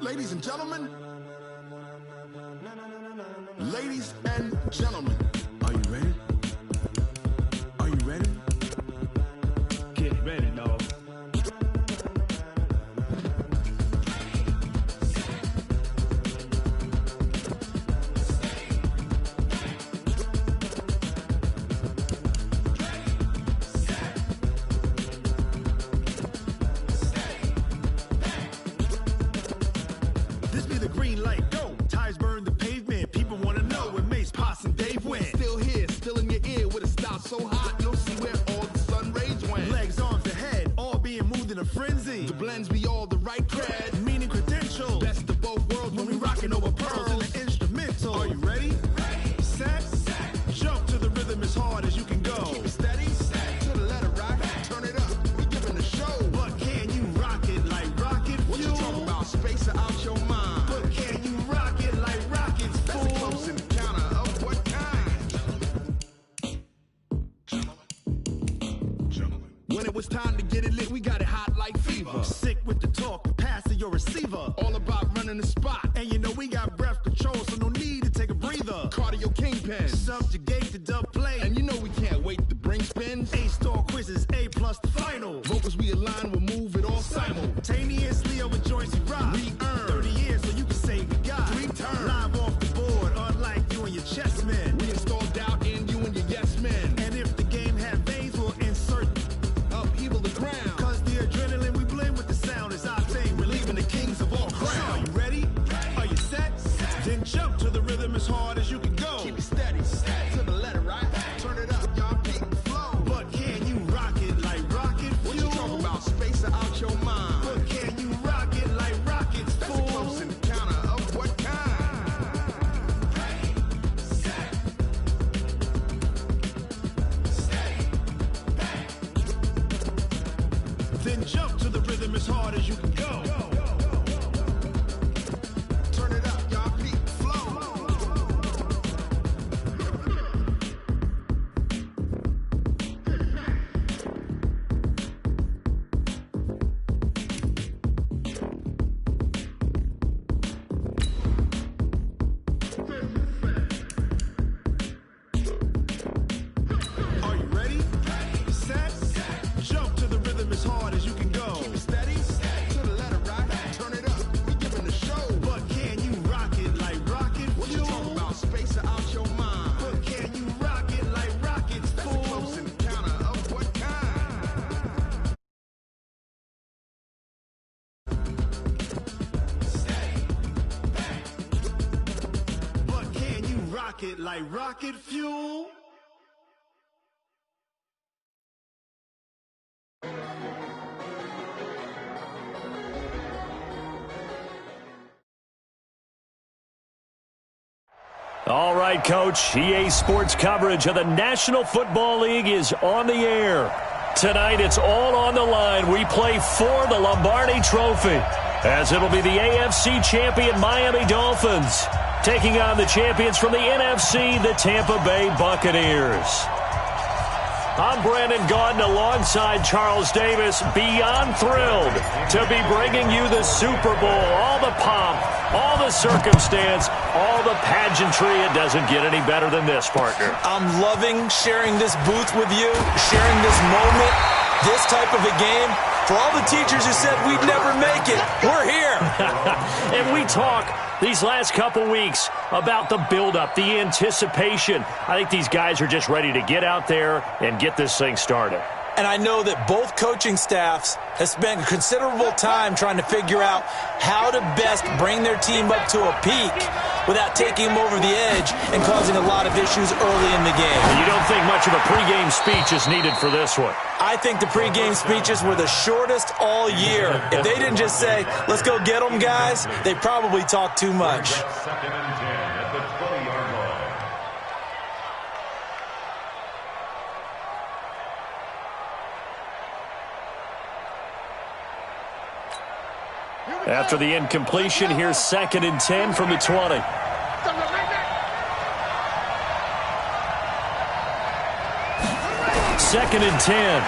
Ladies and gentlemen, ladies and gentlemen, are you ready? Are you ready? Get ready, dog. This be the green light, go. Tires burn the pavement. People want to know where Mace, Poss, and Dave went. Still here, still in your ear with a style so hot, you'll see where all the sun rays went. Legs, arms, and head, all being moved in a frenzy. The blends be all the right cred, meaning credentials. Best of both worlds when we rocking over pearls in the instrumental. Are you ready? Ready. Set. Jump to the rhythm as hard as you can go. Keep it steady. To the letter right. Turn it up. We giving the show. But can you rock it like rocket fuel? What you talking about? Space or out your mind? But can you rock it like rockets, fool? That's a close encounter of what kind? Gentlemen. When it was time to get it lit, we got it hot like fever. Sick with the talk, pass to your receiver. All about running the spot. And you know we got breath control, so no need to take a breather. Cardio kingpin. Subjugate the dub play. And you know we can't wait to bring spins. A-star quizzes, A+ the final. Vocals we align, we'll move it all simultaneously over joints we rock. We earn 30 years so you can say we got 3 turns. Live off the board, unlike you and your chess men. We install doubt in you and your yes men. And if the game had veins, we'll insert upheaval the ground. Cause the adrenaline we blend with the sound is our thing. We're leaving the kings of all crowns. Are you ready? Are you set? Then jump to the rhythm as hard as you can go. Keep it steady. To the letter right. Turn it up, y'all keep the flow. But can you rock it like rocket fuel? What you talking about? Space or out your mind? But can you rock it like rockets, fool? That's a close encounter of what kind? Ready, set, steady, back. Then jump to the rhythm as hard as you can go. Turn it up, y'all keep the flow. Are you ready? Set. Jump to the rhythm as hard as you can go. Keep it steady. To the letter right. Turn it up. We giving the show. But can you rock it like rocket fuel? What you talking about? Space or out your mind? But can you rock it like rockets, fool? That's a close encounter of what kind? But can you rock it like rocket fuel? All right, Coach. EA Sports coverage of the National Football League is on the air. Tonight, it's all on the line. We play for the Lombardi Trophy, as it'll be the AFC champion Miami Dolphins taking on the champions from the NFC, the Tampa Bay Buccaneers. I'm Brandon Gaudin alongside Charles Davis, beyond thrilled to be bringing you the Super Bowl. All the pomp, all the circumstance, all the pageantry. It doesn't get any better than this, partner. I'm loving sharing this booth with you, sharing this moment, this type of a game. For all the teachers who said we'd never make it, we're here. And we talk these last couple weeks about the buildup, the anticipation. I think these guys are just ready to get out there and get this thing started. And I know that both coaching staffs have spent considerable time trying to figure out how to best bring their team up to a peak without taking them over the edge and causing a lot of issues early in the game. And you don't think much of a pregame speech is needed for this one? I think the pregame speeches were the shortest all year. If they didn't just say, let's go get them, guys, they probably talked too much. Second and 10 at the 20-yard line. After the incompletion, here's 2nd and 10 from the 20. Second and 10.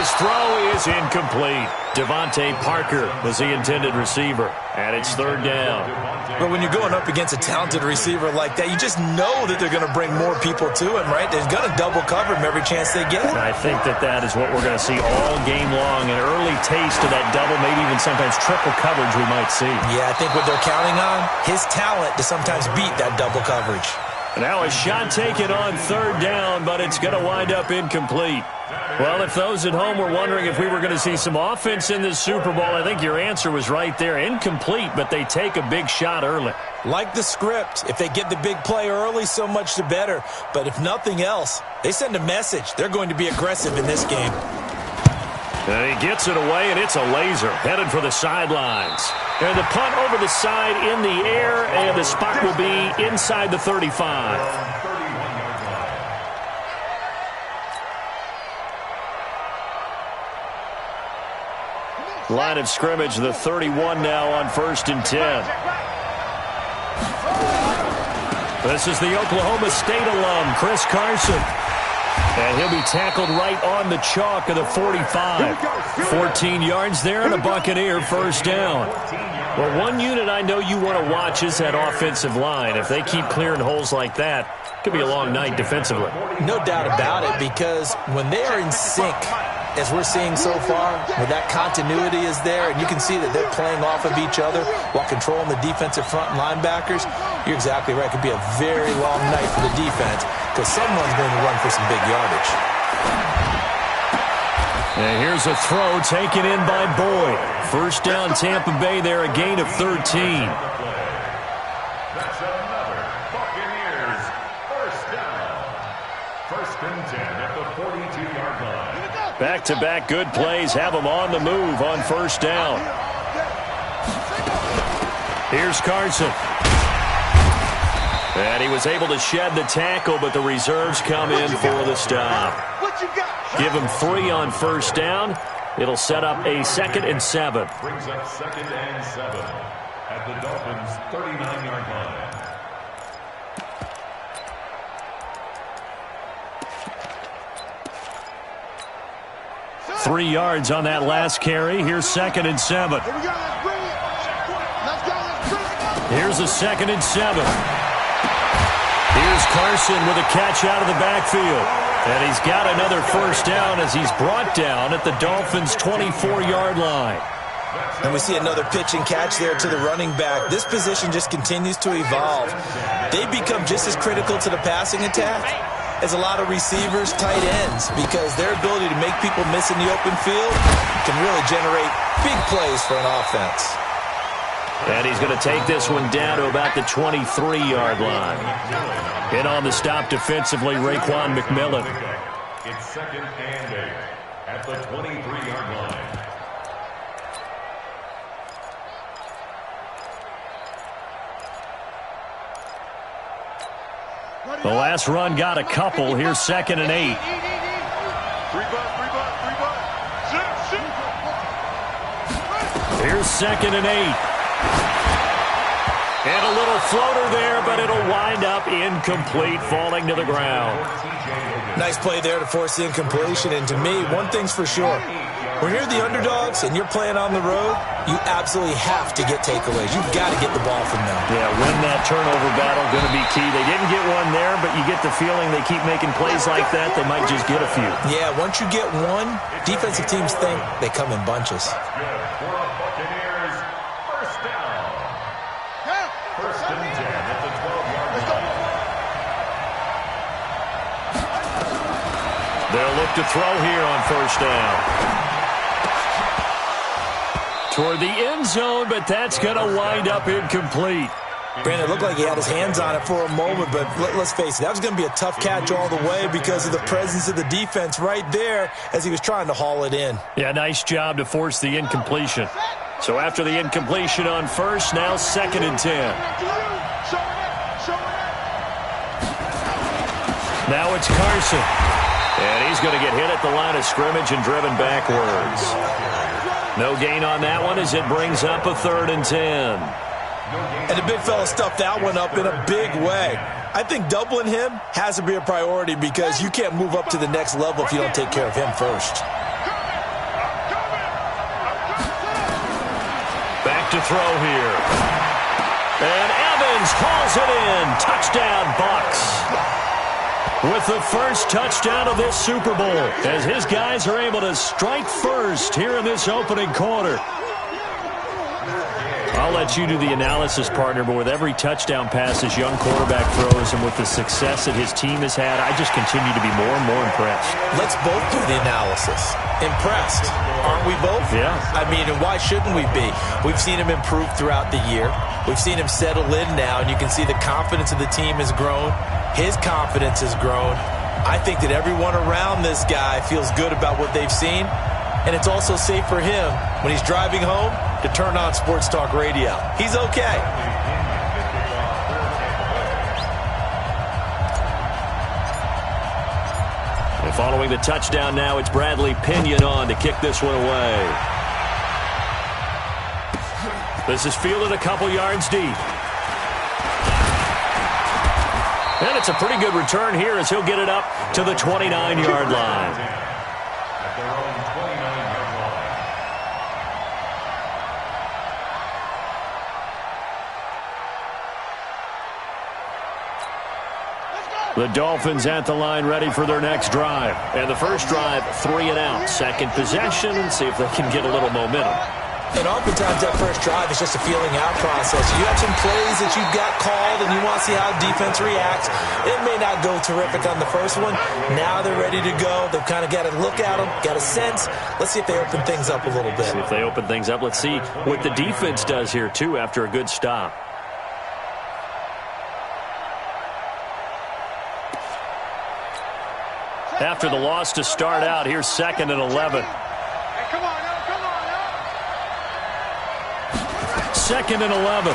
His throw is incomplete. Devontae Parker was the intended receiver, and it's third down. But when you're going up against a talented receiver like that, you just know that they're going to bring more people to him, right? They're going to double cover him every chance they get. And I think that is what we're going to see all game long, an early taste of that double, maybe even sometimes triple coverage we might see. Yeah, I think what they're counting on, his talent to sometimes beat that double coverage. Now a shot taken on third down, but it's going to wind up incomplete. Well, if those at home were wondering if we were going to see some offense in this Super Bowl, I think your answer was right there. Incomplete, but they take a big shot early. Like the script, if they get the big play early, so much the better. But if nothing else, they send a message. They're going to be aggressive in this game. And he gets it away, and it's a laser headed for the sidelines. And the punt over the side in the air, and the spot will be inside the 35. Line of scrimmage, the 31 now on 1st and 10. This is the Oklahoma State alum, Chris Carson. And he'll be tackled right on the chalk of the 45. 14 yards there and a Buccaneer first down. Well, one unit I know you want to watch is that offensive line. If they keep clearing holes like that, it could be a long night defensively. No doubt about it, because when they are in sync, as we're seeing so far, where that continuity is there, and you can see that they're playing off of each other while controlling the defensive front linebackers, you're exactly right. It could be a very long night for the defense because someone's going to run for some big yardage. And here's a throw taken in by Boyd. First down, Tampa Bay there, a gain of 13. That's another Buccaneers first down. 1st and 10 at the 42-yard line. Back-to-back good plays have them on the move on first down. Here's Carson. And he was able to shed the tackle, but the reserves come in for the stop. Give him 3 on first down. It'll set up a 2nd and 7. Brings up 2nd and 7 at the Dolphins' 39-yard line. Three yards on that last carry. Here's 2nd and 7. Here's a 2nd and 7. Here's Carson with a catch out of the backfield. And he's got another first down as he's brought down at the Dolphins' 24-yard line. And we see another pitch and catch there to the running back. This position just continues to evolve. They become just as critical to the passing attack as a lot of receivers, tight ends, because their ability to make people miss in the open field can really generate big plays for an offense. And he's going to take this one down to about the 23-yard line. In on the stop defensively, Raekwon McMillan. It's 2nd and 8 at the 23-yard line. The last run got a couple. Here's 2nd and 8. Here's 2nd and 8. And a little floater there, but it'll wind up incomplete, falling to the ground. Nice play there to force the incompletion. And to me, one thing's for sure. When you're the underdogs and you're playing on the road, you absolutely have to get takeaways. You've got to get the ball from them. Yeah, win that turnover battle, going to be key. They didn't get one there, but you get the feeling they keep making plays like that, they might just get a few. Yeah, once you get one, defensive teams think they come in bunches. They'll look to throw here on first down. Toward the end zone, but that's going to wind up incomplete. Brandon, it looked like he had his hands on it for a moment, but let's face it, that was going to be a tough catch all the way because of the presence of the defense right there as he was trying to haul it in. Yeah, nice job to force the incompletion. So after the incompletion on first, now 2nd and 10. Now it's Carson. And he's going to get hit at the line of scrimmage and driven backwards. No gain on that one as it brings up a 3rd and 10. And the big fella stuffed that one up in a big way. I think doubling him has to be a priority because you can't move up to the next level if you don't take care of him first. throw here. And Evans hauls it in. Touchdown, Bucs. With the first touchdown of this Super Bowl, as his guys are able to strike first here in this opening quarter. I'll let you do the analysis, partner, but with every touchdown pass his young quarterback throws and with the success that his team has had, I just continue to be more and more impressed. Let's both do the analysis. Impressed. Aren't we both? Yeah. I mean, and why shouldn't we be? We've seen him improve throughout the year. We've seen him settle in now, and you can see the confidence of the team has grown. His confidence has grown. I think that everyone around this guy feels good about what they've seen, and it's also safe for him when he's driving home to turn on Sports Talk Radio. He's okay. And following the touchdown now, it's Bradley Pinion on to kick this one away. This is fielded a couple yards deep. And it's a pretty good return here as he'll get it up to the 29-yard line. The Dolphins at the line ready for their next drive. And the first drive, 3 and out. Second possession, and see if they can get a little momentum. And oftentimes that first drive is just a feeling out process. You have some plays that you've got called and you want to see how defense reacts. It may not go terrific on the first one. Now they're ready to go. They've kind of got to look at them, got a sense. Let's see if they open things up a little bit. See if they open things up. Let's see what the defense does here, too, after a good stop. After the loss to start out, here's 2nd and 11. Hey, come on now, come on now. 2nd and 11.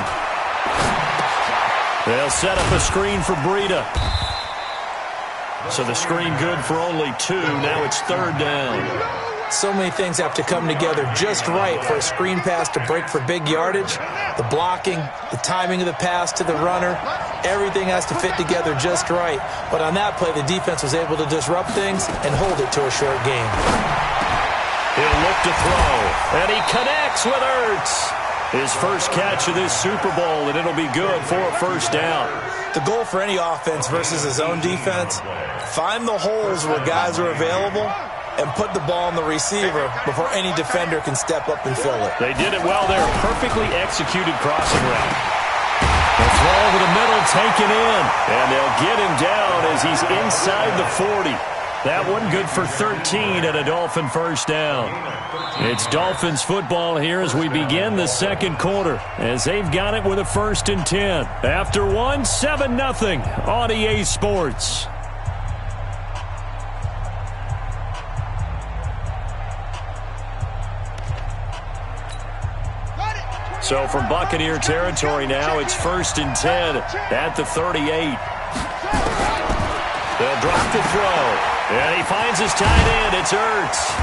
They'll set up a screen for Breida. So the screen good for only 2. Now it's 3rd down. So many things have to come together just right for a screen pass to break for big yardage. The blocking, the timing of the pass to the runner, everything has to fit together just right. But on that play, the defense was able to disrupt things and hold it to a short game. He'll look to throw, and he connects with Ertz. His first catch of this Super Bowl, and it'll be good for a first down. The goal for any offense versus his own defense, find the holes where guys are available and put the ball on the receiver before any defender can step up and fill it. They did it well there. Perfectly executed crossing route. The throw over the middle taken in. And they'll get him down as he's inside the 40. That one good for 13 and a Dolphin first down. It's Dolphins football here as we begin the second quarter, as they've got it with a 1st and 10. After one, 7-0 on EA Sports. So from Buccaneer territory now, it's 1st and 10 at the 38. They'll drop the throw. And he finds his tight end. It's Ertz.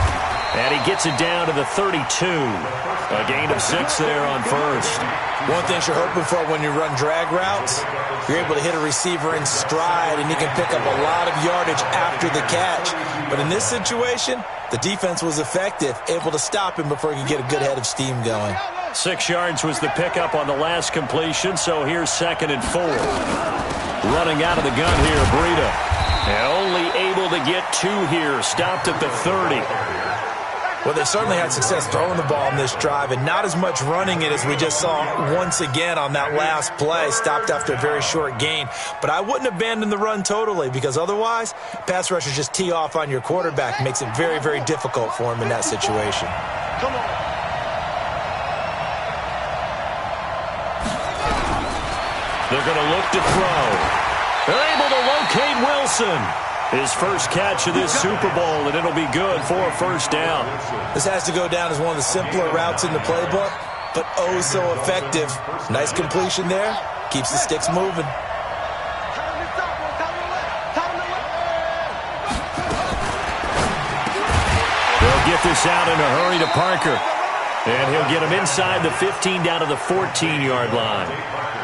And he gets it down to the 32. A gain of 6 there on first. One thing you're hoping for when you run drag routes, you're able to hit a receiver in stride, and he can pick up a lot of yardage after the catch. But in this situation, the defense was effective, able to stop him before he could get a good head of steam going. 6 yards was the pickup on the last completion, so here's 2nd and 4. Running out of the gun here, Breida. And only able to get 2 here, stopped at the 30. Well, they certainly had success throwing the ball in this drive, and not as much running it as we just saw once again on that last play, stopped after a very short gain. But I wouldn't abandon the run totally, because otherwise, pass rushers just tee off on your quarterback. Makes it very, very difficult for him in that situation. Come on. They're going to look to throw. They're able to locate Wilson. His first catch of this Super Bowl, and it'll be good for a first down. This has to go down as one of the simpler routes in the playbook, but oh so effective. Nice completion there. Keeps the sticks moving. They'll get this out in a hurry to Parker. And he'll get him inside the 15 down to the 14-yard line.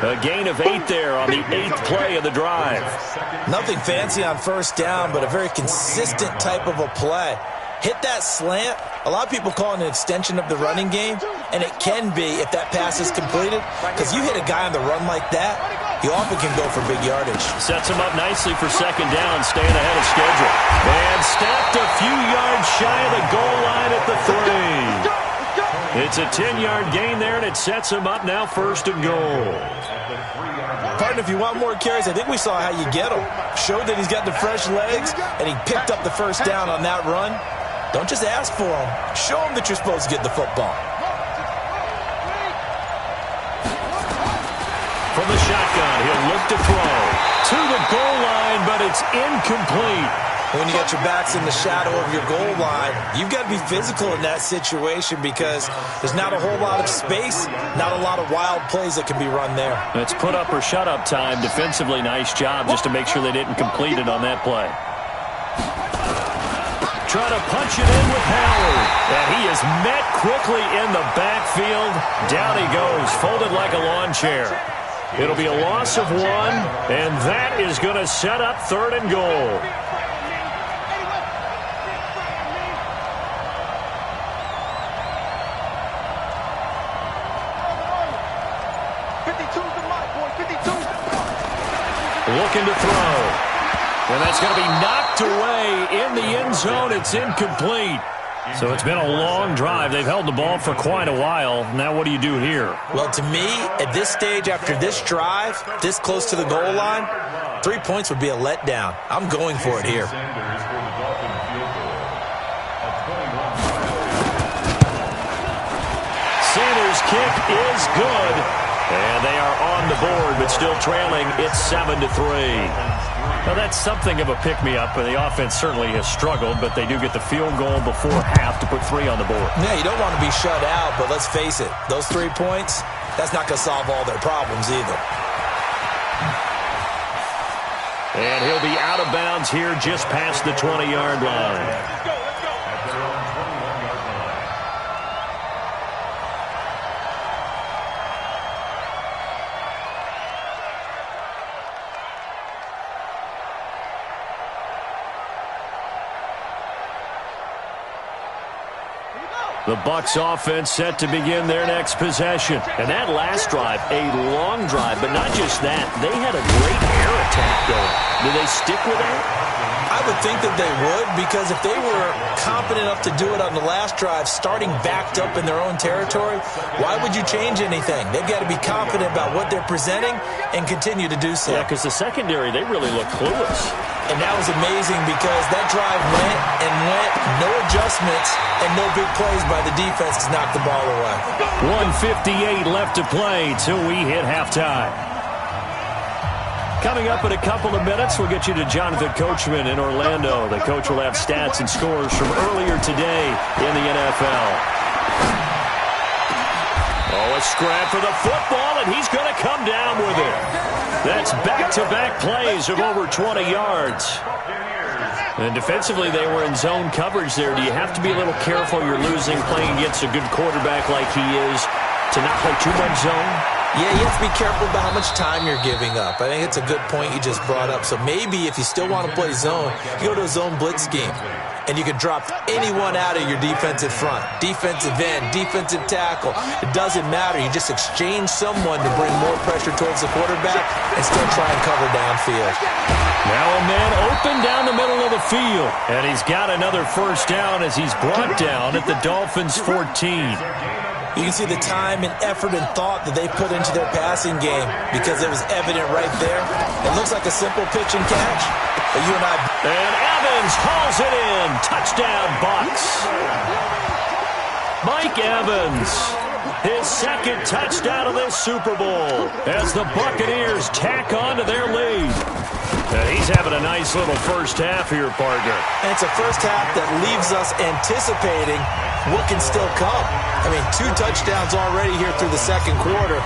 A gain of 8 there on the 8th play of the drive. Nothing fancy on first down, but a very consistent type of a play. hit that slant. A lot of people call it an extension of the running game, and it can be if that pass is completed, because you hit a guy on the run like that, he often can go for big yardage. Sets him up nicely for second down, staying ahead of schedule. And snapped a few yards shy of the goal line at the 3. It's a 10-yard gain there, and it sets him up now first and goal. Partner, if you want more carries, I think we saw how you get him. Showed that he's got the fresh legs, and he picked up the first down on that run. Don't just ask for him. Show him that you're supposed to get the football. From the shotgun, he'll look to throw. To the goal line, but it's incomplete. When you got your backs in the shadow of your goal line, you've got to be physical in that situation because there's not a whole lot of space, not a lot of wild plays that can be run there. It's put up or shut up time. Defensively, nice job just to make sure they didn't complete it on that play. Trying to punch it in with Howard. And he is met quickly in the backfield. Down he goes, folded like a lawn chair. It'll be a loss of 1, and that is going to set up third and goal. Looking to throw. And that's going to be knocked away in the end zone. It's incomplete. So it's been a long drive. They've held the ball for quite a while. Now what do you do here? Well, to me, at this stage, after this drive, this close to the goal line, 3 points would be a letdown. I'm going for it here. Sanders' kick is good. And they are on the board, but still trailing. It's 7-3. Now, that's something of a pick-me-up, and the offense certainly has struggled, but they do get the field goal before half to put 3 on the board. Yeah, you don't want to be shut out, but let's face it, those 3 points, that's not going to solve all their problems either. And he'll be out of bounds here just past the 20-yard line. The Bucs offense set to begin their next possession. And that last drive, a long drive, but not just that. They had a great air attack going. Do they stick with that? I would think that they would, because if they were confident enough to do it on the last drive, starting backed up in their own territory, why would you change anything? They've got to be confident about what they're presenting and continue to do so. Yeah, because the secondary, they really look clueless. And that was amazing because that drive went and went, no adjustments, and no big plays by the defense to knock the ball away. 1:58 left to play till we hit halftime. Coming up in a couple of minutes, we'll get you to Jonathan Coachman in Orlando. The coach will have stats and scores from earlier today in the NFL. Oh, a scrap for the football, and he's going to come down with it. That's back-to-back plays of over 20 yards. And defensively, they were in zone coverage there. Do you have to be a little careful? You're losing playing against a good quarterback like he is to not play too much zone? Yeah, you have to be careful about how much time you're giving up. I think it's a good point you just brought up. So maybe if you still want to play zone, you go to a zone blitz scheme. And you can drop anyone out of your defensive front. Defensive end, defensive tackle. It doesn't matter. You just exchange someone to bring more pressure towards the quarterback and still try and cover downfield. Now a man open down the middle of the field. And he's got another first down as he's brought down at the Dolphins' 14. You can see the time and effort and thought that they put into their passing game because it was evident right there. It looks like a simple pitch and catch, but you and I... And Evans hauls it in. Touchdown, Bucs. Mike Evans, his second touchdown of this Super Bowl as the Buccaneers tack on to their lead. And he's having a nice little first half here, partner. And it's a first half that leaves us anticipating what can still come. I mean, 2 touchdowns already here through the second quarter.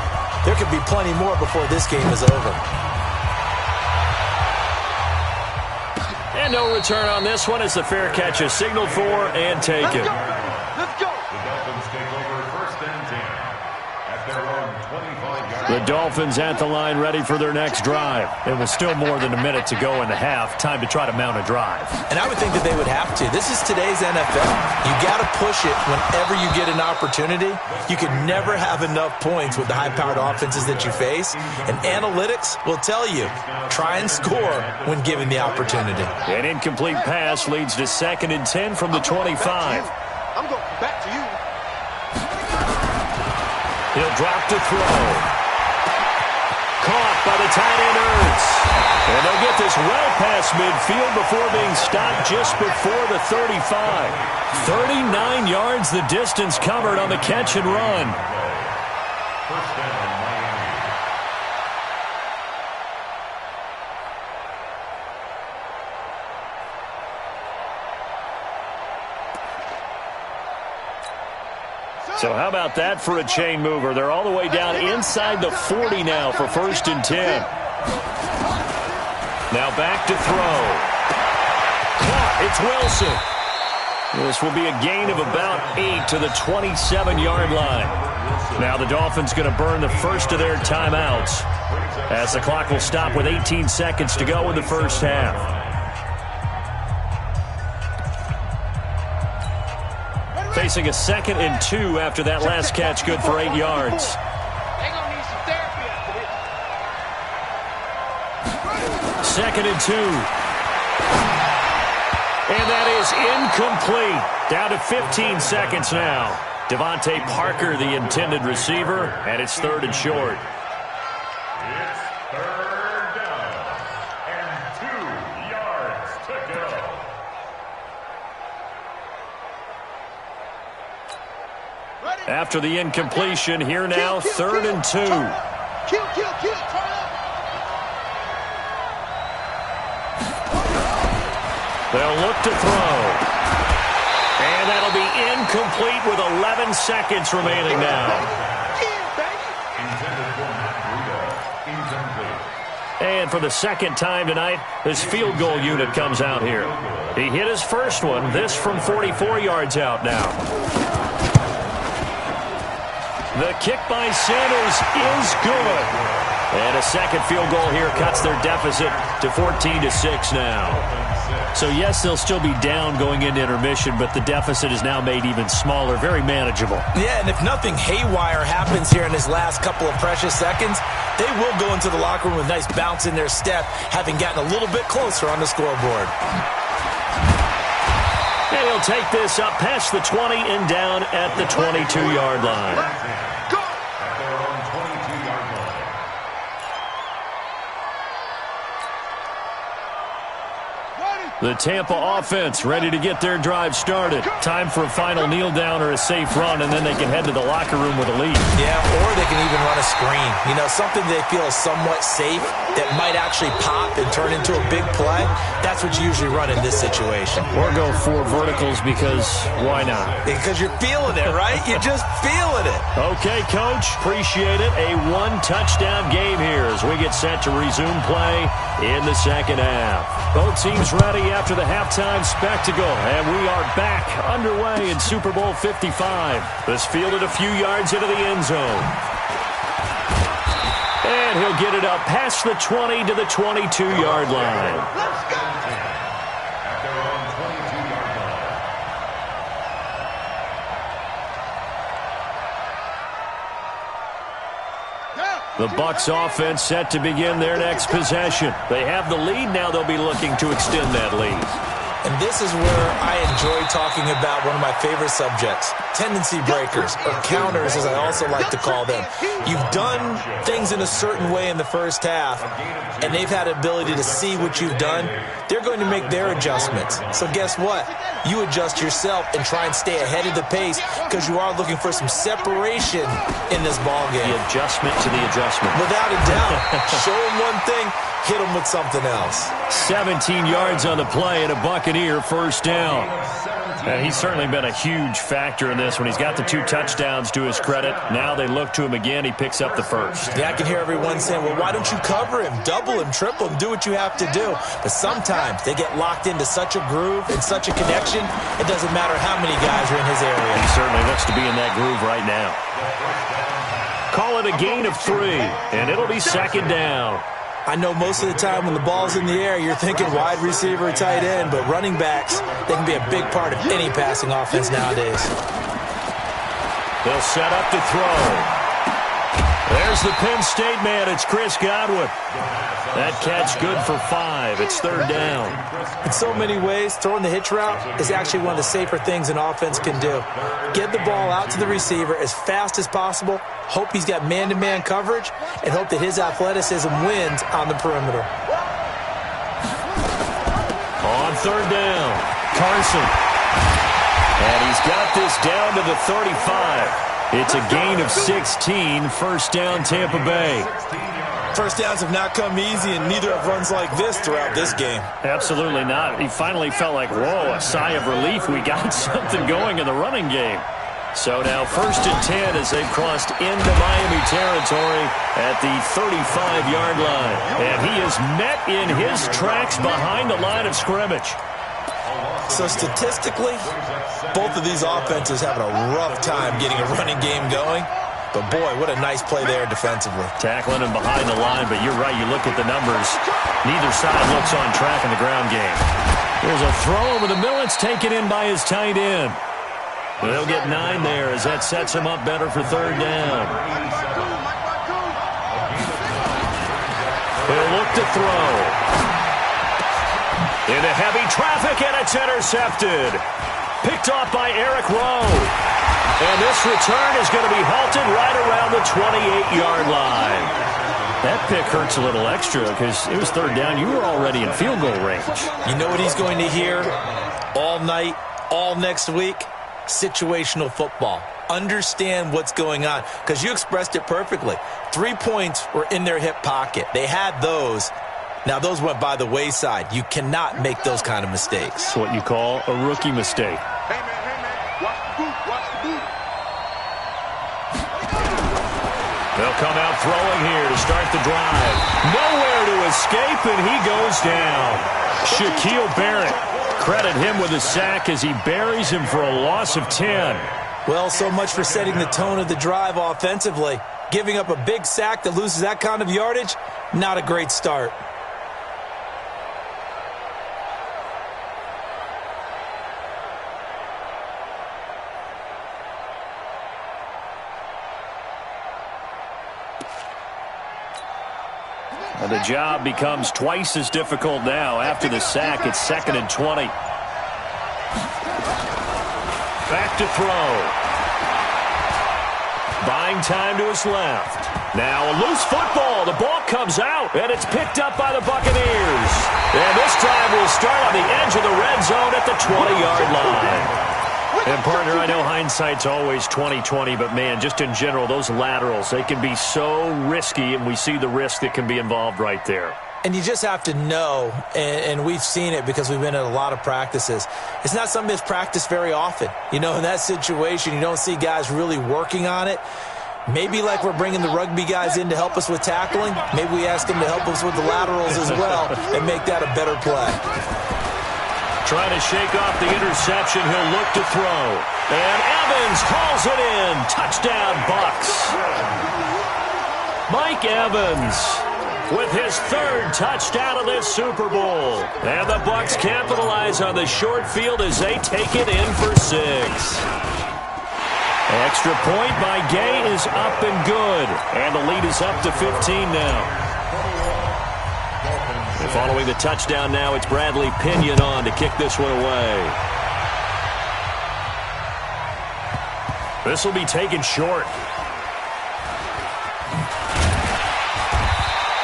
There could be plenty more before this game is over. And no return on this one as the fair catch is signaled for and taken. Let's go. The Dolphins take over 1st and 10 at their own 25-yard The Dolphins at the line ready for their next drive. It was still more than a minute to go in the half. Time to try to mount a drive. And I would think that they would have to. This is today's NFL. You got to push it whenever you get an opportunity. You can never have enough points with the high-powered offenses that you face. And analytics will tell you, try and score when given the opportunity. An incomplete pass leads to 2nd and 10 from the 25. I'm going back to you. He'll drop to throw. Caught by the tight end Ertz. And they'll get this well past midfield before being stopped just before the 35. 39 yards the distance covered on the catch and run. First down, Miami. So how about that for a chain mover? They're all the way down inside the 40 now for 1st and 10. Now back to throw. Caught. It's Wilson. This will be a gain of about 8 to the 27-yard line. Now the Dolphins going to burn the first of their timeouts as the clock will stop with 18 seconds to go in the first half. Facing a 2nd and 2 after that last catch, good for 8 yards. They're going to need some therapy after this. 2nd and 2. And that is incomplete. Down to 15 seconds now. Devontae Parker, the intended receiver, and it's 3rd and short. It's 3rd down and 2 yards to go. After the incompletion, here now, 3rd and 2. Kill, turn up. They'll look to throw. And that'll be incomplete with 11 seconds remaining now. Intended for Matt Breida. Incomplete. And for the 2nd time tonight, this field goal unit comes out here. He hit his first one, this from 44 yards out now. The kick by Sanders is good. And a 2nd field goal here cuts their deficit to 14-6 now. So, yes, they'll still be down going into intermission, but the deficit is now made even smaller, very manageable. Yeah, and if nothing haywire happens here in his last couple of precious seconds, they will go into the locker room with a nice bounce in their step, having gotten a little bit closer on the scoreboard. And he'll take this up past the 20 and down at the 22-yard line. At their own 22-yard line. The Tampa offense ready to get their drive started. Time for a final kneel down or a safe run, and then they can head to the locker room with a lead. Yeah, or they can even run a screen. You know, something they feel is somewhat safe that might actually pop and turn into a big play. That's what you usually run in this situation. Or go 4 verticals because why not? Because you're feeling it, right? You're just feeling it. Okay, Coach. Appreciate it. A 1-touchdown game here as we get set to resume play in the second half. Both teams ready after the halftime spectacle, and we are back underway in Super Bowl 55. This fielded a few yards into the end zone. And he'll get it up past the 20 to the 22-yard line. At their own 22-yard line. The Bucs offense set to begin their next possession. They have the lead. Now they'll be looking to extend that lead. And this is where I enjoy talking about one of my favorite subjects, tendency breakers, or counters as I also like to call them. You've done things in a certain way in the first half, and they've had the ability to see what you've done. They're going to make their adjustments. So guess what? You adjust yourself and try and stay ahead of the pace because you are looking for some separation in this ball game. The adjustment to the adjustment. Without a doubt. Show them one thing, hit them with something else. 17 yards on the play and a Buccaneer first down. And he's certainly been a huge factor in this when he's got the 2 touchdowns to his credit. Now they look to him again. He picks up the first. Yeah, I can hear everyone saying, well, why don't you cover him, double him, triple him, do what you have to do. But sometimes they get locked into such a groove and such a connection, it doesn't matter how many guys are in his area. He certainly looks to be in that groove right now. call it a gain of 3, and it'll be second down. I know most of the time when the ball's in the air, you're thinking wide receiver, tight end, but running backs, they can be a big part of any passing offense nowadays. They'll set up to throw. There's the Penn State man. It's Chris Godwin. That catch good for 5. It's third down. In so many ways, throwing the hitch route is actually one of the safer things an offense can do. Get the ball out to the receiver as fast as possible, hope he's got man-to-man coverage, and hope that his athleticism wins on the perimeter. On third down, Carson. And he's got this down to the 35. It's a gain of 16, first down Tampa Bay. First downs have not come easy, and neither have runs like this throughout this game. Absolutely not. He finally felt like, whoa, a sigh of relief. We got something going in the running game. So now first and 10 as they've crossed into Miami territory at the 35-yard line. And he is met in his tracks behind the line of scrimmage. So statistically, both of these offenses having a rough time getting a running game going. But, boy, what a nice play there defensively. Tackling him behind the line, but you're right. You look at the numbers. Neither side looks on track in the ground game. There's a throw over the middle. It's taken in by his tight end. They'll get 9 there as that sets him up better for third down. He'll look to throw. Into heavy traffic, and it's intercepted. Picked off by Eric Rowe. And this return is going to be halted right around the 28-yard line. That pick hurts a little extra because it was third down. You were already in field goal range. You know what he's going to hear all night, all next week? Situational football. Understand what's going on because you expressed it perfectly. 3 points were in their hip pocket. They had those. Now, those went by the wayside. You cannot make those kind of mistakes. It's what you call a rookie mistake. Hey, man, watch the boot, watch the boot. They'll come out throwing here to start the drive. Nowhere to escape, and he goes down. Shaquille Barrett. Credit him with a sack as he buries him for a loss of 10. Well, so much for setting the tone of the drive offensively. Giving up a big sack that loses that kind of yardage, not a great start. And the job becomes twice as difficult now. After the sack, it's 2nd and 20. Back to throw. Buying time to his left. Now a loose football. The ball comes out, and it's picked up by the Buccaneers. And this drive will start on the edge of the red zone at the 20-yard line. And, partner, I know hindsight's always 20/20, but, man, just in general, those laterals, they can be so risky, and we see the risk that can be involved right there. And you just have to know, and we've seen it because we've been at a lot of practices, it's not something that's practiced very often. You know, in that situation, you don't see guys really working on it. Maybe like we're bringing the rugby guys in to help us with tackling, maybe we ask them to help us with the laterals as well and make that a better play. Trying to shake off the interception. He'll look to throw. And Evans hauls it in. Touchdown, Bucs. Mike Evans with his 3rd touchdown of this Super Bowl. And the Bucs capitalize on the short field as they take it in for 6. Extra point by Gay is up and good. And the lead is up to 15 now. Following the touchdown now, it's Bradley Pinion on to kick this one away. This will be taken short.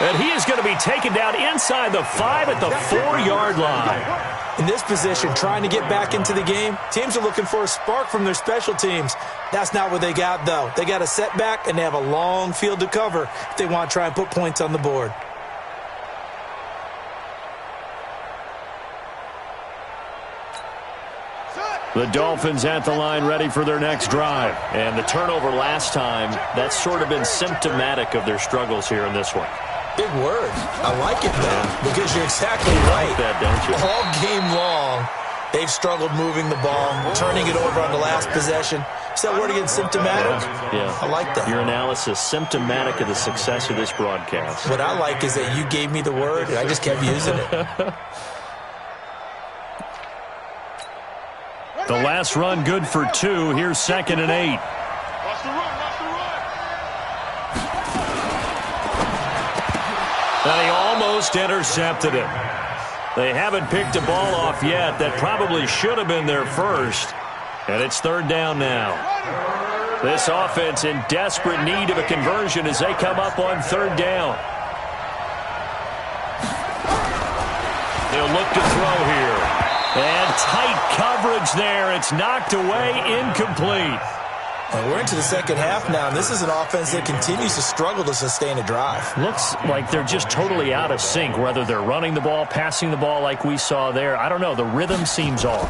And he is going to be taken down inside the 5 at the 4-yard line. In this position, trying to get back into the game, teams are looking for a spark from their special teams. That's not what they got, though. They got a setback, and they have a long field to cover if they want to try and put points on the board. The Dolphins at the line ready for their next drive. And the turnover last time, that's sort of been symptomatic of their struggles here in this one. Big word. I like it, though, because you're exactly right. You like that, don't you? All game long, They've struggled moving the ball, turning it over on the last possession. Is that word again, symptomatic? Yeah. I like that. Your analysis, symptomatic of the success of this broadcast. What I like is that you gave me the word, and I just kept using it. The last run good for 2. Here's 2nd and 8. Watch the run, watch the run. And he almost intercepted it. They haven't picked a ball off yet. That probably should have been their first. And it's 3rd down now. This offense in desperate need of a conversion as they come up on 3rd down. They'll look to throw here. And tight coverage there. It's knocked away, incomplete. And we're into the second half now, and this is an offense that continues to struggle to sustain a drive. Looks like they're just totally out of sync, whether they're running the ball, passing the ball like we saw there. I don't know. The rhythm seems off.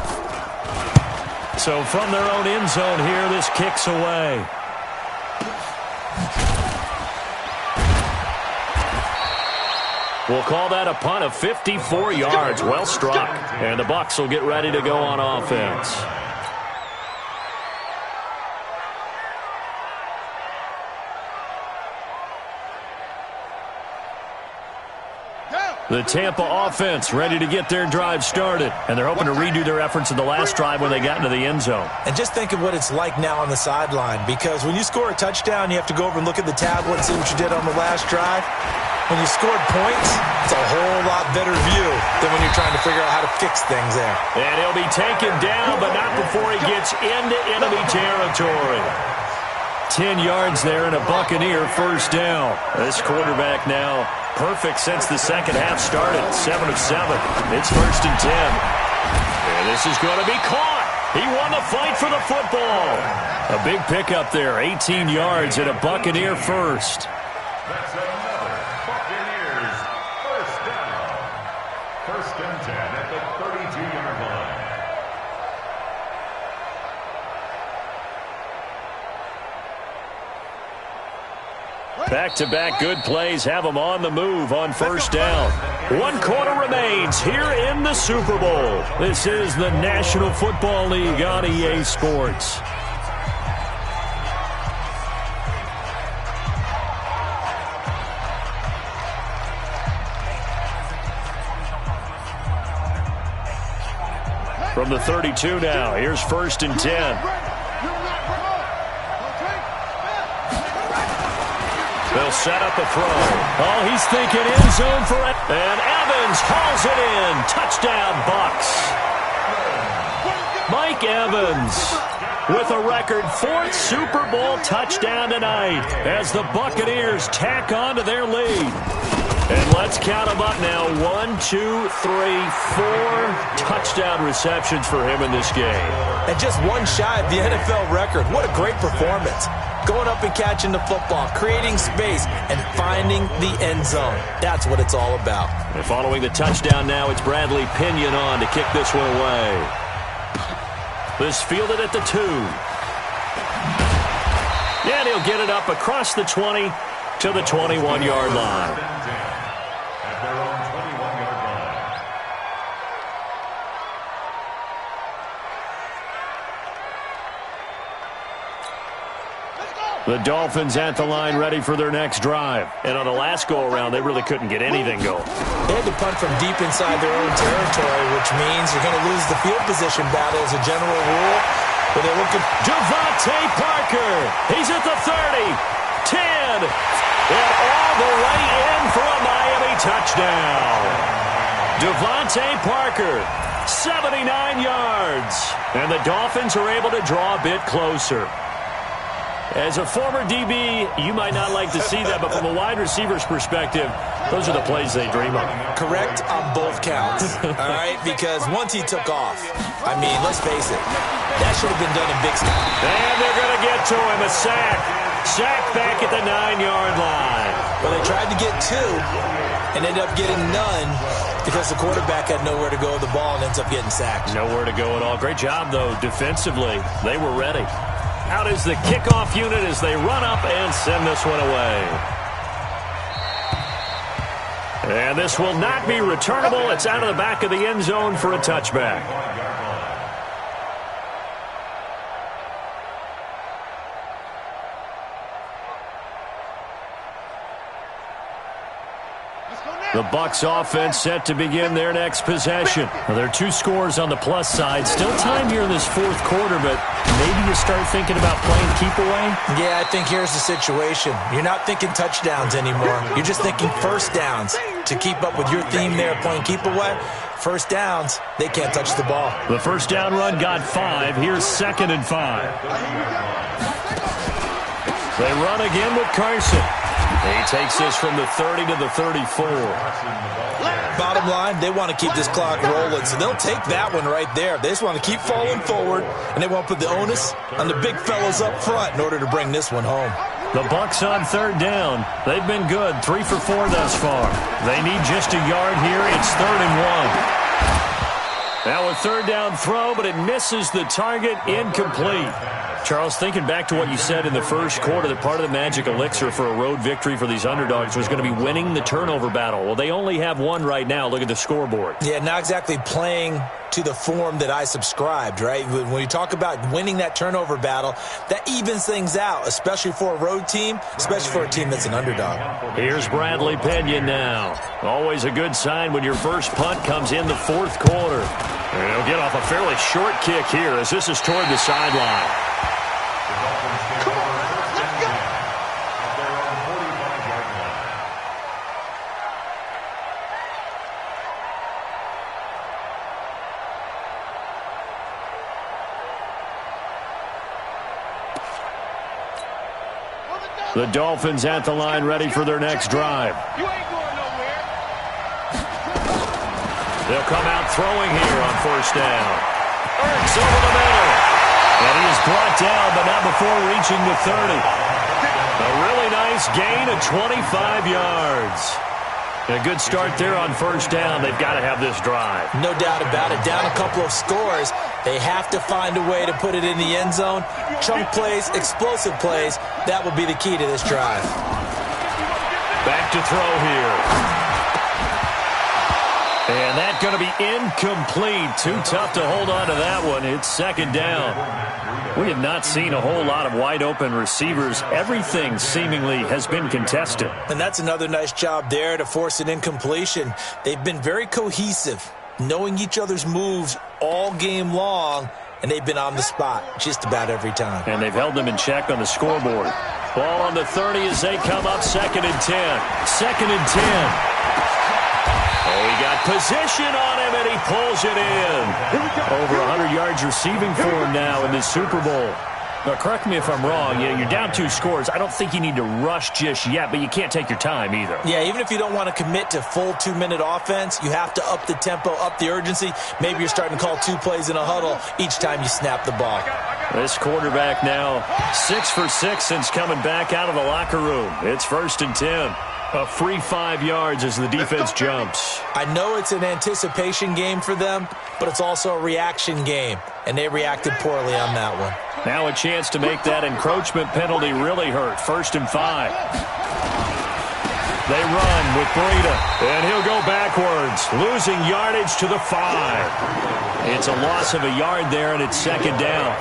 So from their own end zone here, this kicks away. We'll call that a punt of 54 yards. Well struck. And the Bucs will get ready to go on offense. The Tampa offense ready to get their drive started. And they're hoping to redo their efforts in the last drive when they got into the end zone. And just think of what it's like now on the sideline, because when you score a touchdown, you have to go over and look at the tablet and see what you did on the last drive. When you scored points, it's a whole lot better view than when you're trying to figure out how to fix things there. And he'll be taken down, but not before he gets into enemy territory. 10 yards there and a Buccaneer first down. This quarterback now perfect since the second half started. 7 of 7. It's 1st and 10. And this is going to be caught. He won the fight for the football. A big pickup there. 18 yards and a Buccaneer first. That's another Buccaneers first down. 1st and 10 at the 32-yard line. Back-to-back good plays have them on the move on first down. 1 quarter remains here in the Super Bowl. This is the National Football League on EA Sports. From the 32 now, here's 1st and 10. They'll set up a throw. Oh, he's thinking end zone for it. And Evans hauls it in. Touchdown, Bucs. Mike Evans with a record 4th Super Bowl touchdown tonight as the Buccaneers tack on to their lead. And let's count them up now. 1, 2, 3, 4 touchdown receptions for him in this game. And just one shy of the NFL record. What a great performance. Going up and catching the football, creating space, and finding the end zone. That's what it's all about. And following the touchdown now, it's Bradley Pinion on to kick this one away. This fielded at the 2. And he'll get it up across the 20 to the 21-yard line. At their own 21-yard line. The Dolphins at the line ready for their next drive. And on the last go-around, they really couldn't get anything going. They had to punt from deep inside their own territory, which means you're going to lose the field position battle as a general rule. But they're looking. Devontae Parker. He's at the 30, 10, and all the way in for a Miami touchdown. Devontae Parker, 79 yards. And the Dolphins are able to draw a bit closer. As a former DB, you might not like to see that, but from a wide receiver's perspective, those are the plays they dream of. Correct on both counts, all right? Because once he took off, I mean, let's face it, that should have been done in big style. And they're going to get to him, a sack. Sack back at the 9-yard line. Well, they tried to get 2 and ended up getting none because the quarterback had nowhere to go with the ball and ends up getting sacked. Nowhere to go at all. Great job, though, defensively. They were ready. Out is the kickoff unit as they run up and send this one away. And this will not be returnable. It's out of the back of the end zone for a touchback. The Bucs offense set to begin their next possession. Well, there are 2 scores on the plus side. Still time here in this fourth quarter, but maybe you start thinking about playing keep away? Yeah, I think here's the situation. You're not thinking touchdowns anymore. You're just thinking first downs. To keep up with your theme there, playing keep away, first downs, they can't touch the ball. The first down run got 5. Here's 2nd and 5. They run again with Carson. He takes this from the 30 to the 34. Bottom line, they want to keep this clock rolling, so they'll take that one right there. They just want to keep falling forward, and they want to put the onus on the big fellows up front in order to bring this one home. The Bucs on 3rd down. They've been good, 3 for 4 thus far. They need just a yard here. It's 3rd and 1. Now a 3rd down throw, but it misses the target, incomplete. Charles, thinking back to what you said in the first quarter, that part of the magic elixir for a road victory for these underdogs was going to be winning the turnover battle. Well, they only have one right now. Look at the scoreboard. Yeah, not exactly playing to the form that I subscribed, right? When you talk about winning that turnover battle, that evens things out, especially for a road team, especially for a team that's an underdog. Here's Bradley Pinion now. Always a good sign when your first punt comes in the fourth quarter. And he'll get off a fairly short kick here as this is toward the sideline. The Dolphins at the line ready for their next drive. You ain't going nowhere. They'll come out throwing here on first down. Ertz over the middle. And he is brought down, but not before reaching the 30. A really nice gain of 25 yards. A good start there on first down. They've got to have this drive. No doubt about it. Down a couple of scores. They have to find a way to put it in the end zone. Chunk plays, explosive plays. That will be the key to this drive. Back to throw here. And that's going to be incomplete. Too tough to hold on to that one. It's 2nd down. We have not seen a whole lot of wide-open receivers. Everything seemingly has been contested. And that's another nice job there to force an incompletion. They've been very cohesive, knowing each other's moves all game long, and they've been on the spot just about every time. And they've held them in check on the scoreboard. Ball on the 30 as they come up 2nd and 10. 2nd and 10. Oh, he got position on him, and he pulls it in. Over 100 yards receiving for him now in this Super Bowl. Now, correct me if I'm wrong. You're down 2 scores. I don't think you need to rush just yet, but you can't take your time either. Yeah, even if you don't want to commit to full 2-minute offense, you have to up the tempo, up the urgency. Maybe you're starting to call 2 plays in a huddle each time you snap the ball. This quarterback now 6 for 6 since coming back out of the locker room. It's 1st and 10. A free 5 yards as the defense jumps. I know it's an anticipation game for them, but it's also a reaction game, and they reacted poorly on that one. Now a chance to make that encroachment penalty really hurt. 1st and 5. They run with Breida, and he'll go backwards, losing yardage to the 5. It's a loss of a yard there, and it's 2nd down.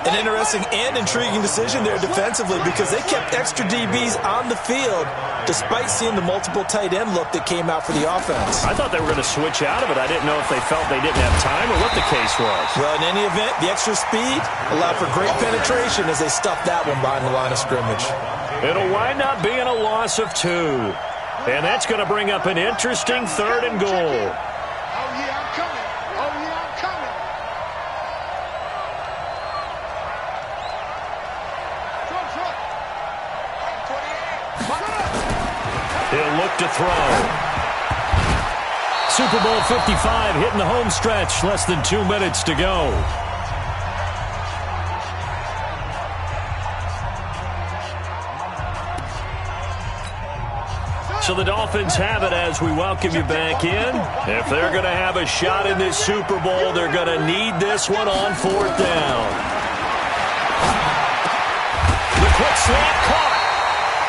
An interesting and intriguing decision there defensively because they kept extra DBs on the field despite seeing the multiple tight end look that came out for the offense. I thought they were going to switch out of it. I didn't know if they felt they didn't have time or what the case was. Well, in any event, the extra speed allowed for great penetration as they stuffed that one behind the line of scrimmage. It'll wind up being a loss of 2. And that's going to bring up an interesting 3rd and goal. Oh, yeah, I'm coming. Oh, yeah, I'm coming. He'll look to throw. Super Bowl 55 hitting the home stretch. Less than 2 minutes to go. So the Dolphins have it as we welcome you back in. If they're going to have a shot in this Super Bowl, they're going to need this one on 4th down. The quick slant caught.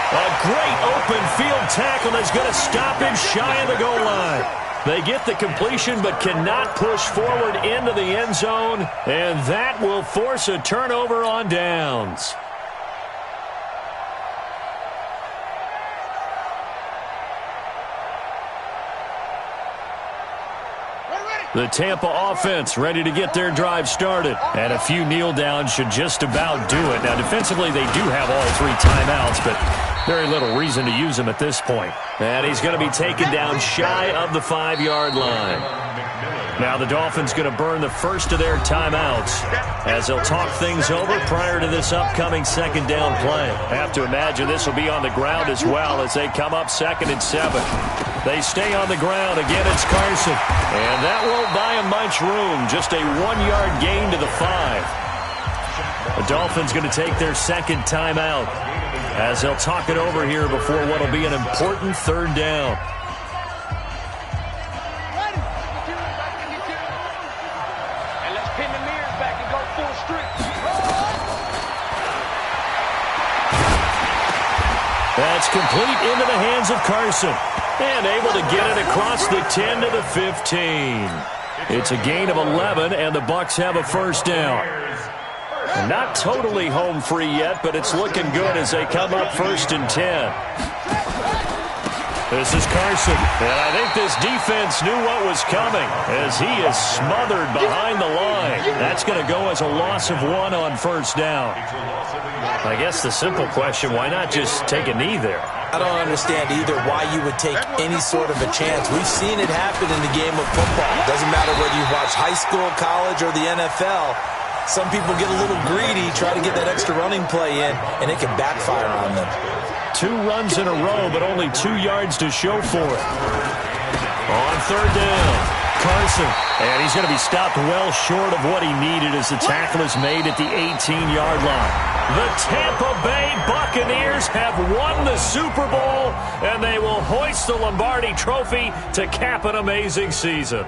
A great open field tackle that's going to stop him shy of the goal line. They get the completion but cannot push forward into the end zone, and that will force a turnover on downs. The Tampa offense ready to get their drive started. And a few kneel downs should just about do it. Now, defensively, they do have all 3 timeouts, but very little reason to use them at this point. And he's going to be taken down shy of the 5-yard line. Now the Dolphins going to burn the first of their timeouts as they'll talk things over prior to this upcoming 2nd down play. I have to imagine this will be on the ground as well as they come up 2nd and 7. They stay on the ground. Again, it's Carson. And that won't buy him much room. Just a 1-yard gain to the 5. The Dolphins going to take their 2nd timeout as they'll talk it over here before what will be an important 3rd down. That's complete into the hands of Carson. And able to get it across the 10 to the 15. It's a gain of 11, and the Bucs have a 1st down. Not totally home free yet, but it's looking good as they come up 1st and 10. This is Carson, and I think this defense knew what was coming as he is smothered behind the line. That's going to go as a loss of 1 on 1st down. I guess the simple question, why not just take a knee there? I don't understand either why you would take any sort of a chance. We've seen it happen in the game of football. It doesn't matter whether you watch high school, college, or the NFL. Some people get a little greedy, try to get that extra running play in, and it can backfire on them. 2 runs in a row, but only 2 yards to show for it. On 3rd down, Carson. And he's going to be stopped well short of what he needed as the tackle is made at the 18-yard line. The Tampa Bay Buccaneers have won the Super Bowl, and they will hoist the Lombardi Trophy to cap an amazing season.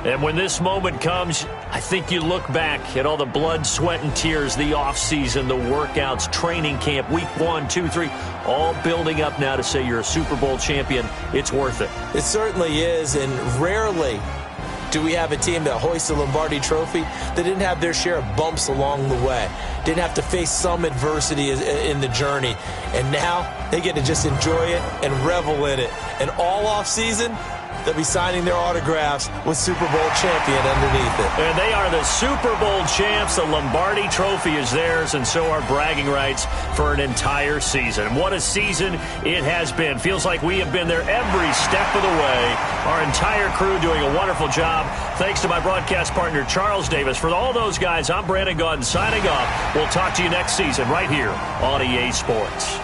And when this moment comes, I think you look back at all the blood, sweat, and tears, the offseason, the workouts, training camp, week 1, 2, 3, all building up now to say you're a Super Bowl champion. It's worth it. It certainly is, and rarely do we have a team that hoists the Lombardi Trophy that didn't have their share of bumps along the way, didn't have to face some adversity in the journey, and now they get to just enjoy it and revel in it. And all offseason, they'll be signing their autographs with Super Bowl champion underneath it. And they are the Super Bowl champs. The Lombardi Trophy is theirs, and so are bragging rights for an entire season. What a season it has been. Feels like we have been there every step of the way. Our entire crew doing a wonderful job. Thanks to my broadcast partner, Charles Davis. For all those guys, I'm Brandon Gaudin signing off. We'll talk to you next season right here on EA Sports.